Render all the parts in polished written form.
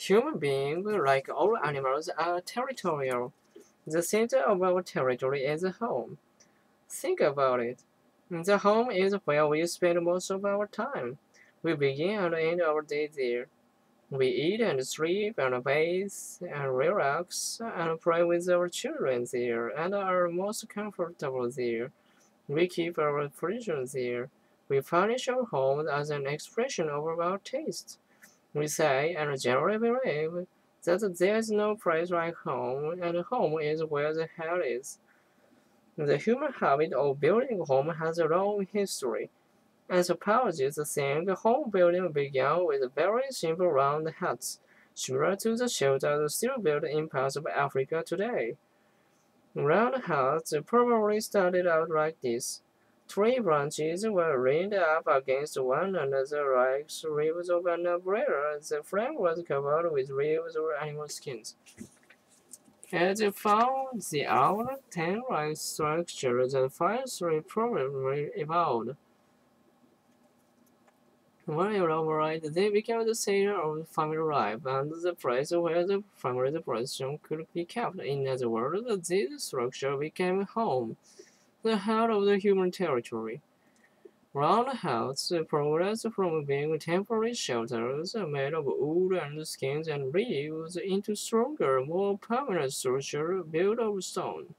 Human beings, like all animals, are territorial. The center of our territory is home. Think about it. The home is where we spend most of our time. We begin and end our day there. We eat and sleep and bathe and relax and play with our children there and are most comfortable there. We keep our pleasure there. We furnish our homes as an expression of our taste. We say and generally believe that there is no place like home, and home is where the heart is. The human habit of building a home has a long history. Anthropologists think home building began with very simple round huts, similar to the shelters still built in parts of Africa today. Round huts probably started out like this. Three branches were leaned up against one another like ribs of an umbrella. The frame was covered with leaves or animal skins. As you found the outer tent-like structure, the first three probably evolved. When elaborated, they became the center of family life and the place where the family tradition could be kept. In other words, this structure became home, the heart of the human territory. Round huts progressed from being temporary shelters made of wood and skins and leaves into stronger, more permanent structures built of stone.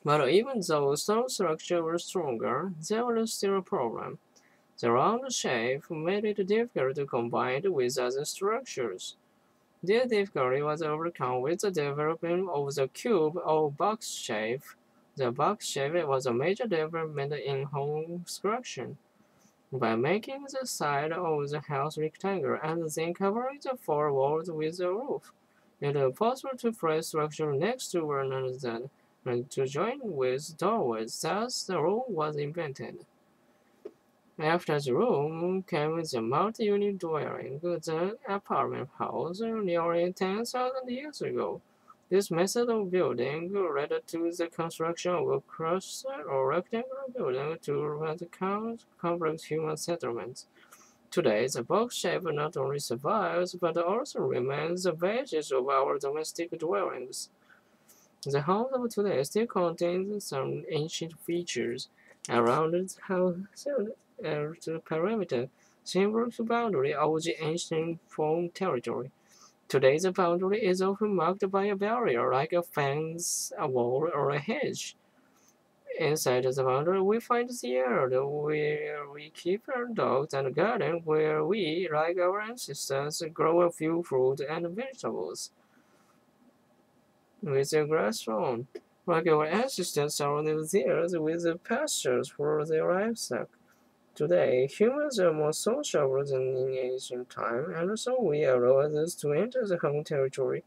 But even though stone structures were stronger, there was still a problem. The round shape made it difficult to combine it with other structures. This difficulty was overcome with the development of the cube or box shape. The box shape was a major development in home construction. By making the side of the house rectangular and then covering the four walls with a roof, it was possible to place structures next to one another and to join with doorways. Thus, the room was invented. After the room came the multi-unit dwelling, the apartment house, nearly 10,000 years ago. This method of building led to the construction of a cluster or rectangular building to prevent complex human settlements. Today, the box shape not only survives but also remains the basis of our domestic dwellings. The house of today still contains some ancient features. Around the house, the perimeter symbols the boundary of the ancient home territory. Today, the boundary is often marked by a barrier like a fence, a wall, or a hedge. Inside the boundary, we find the yard where we keep our dogs and a garden where we, like our ancestors, grow a few fruit and vegetables with the grass lawn. Like our ancestors surrounded theirs with the pastures for their livestock. Today, humans are more sociable than in ancient time, and so we allow others to enter the home territory,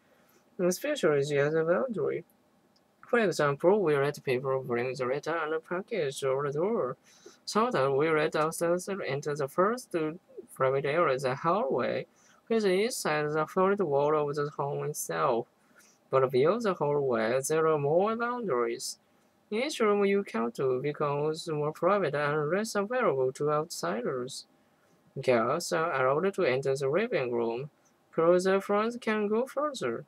especially the other boundary. For example, we let people bring the letter and the package to the door. Sometimes we let ourselves enter the first private area, the hallway, which is inside the solid wall of the home itself. But beyond the hallway, there are more boundaries. Each room you come to becomes more private and less available to outsiders. Guests are allowed to enter the living room. Closer friends can go further.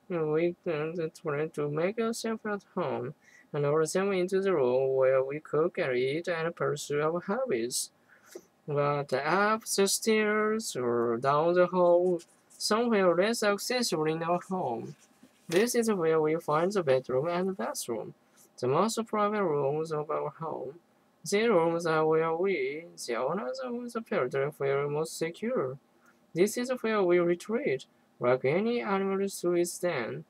We can try to make ourselves at home and allow them into the room where we cook and eat and pursue our hobbies. But up the stairs or down the hall, somewhere less accessible in our home. This is where we find the bedroom and the bathroom, the most private rooms of our home. These rooms are where we, the owners of the territory, feel most secure. This is where we retreat, like any animal to its den.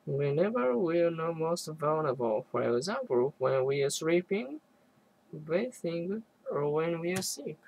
Whenever we are not most vulnerable, for example, when we are sleeping, bathing, or when we are sick.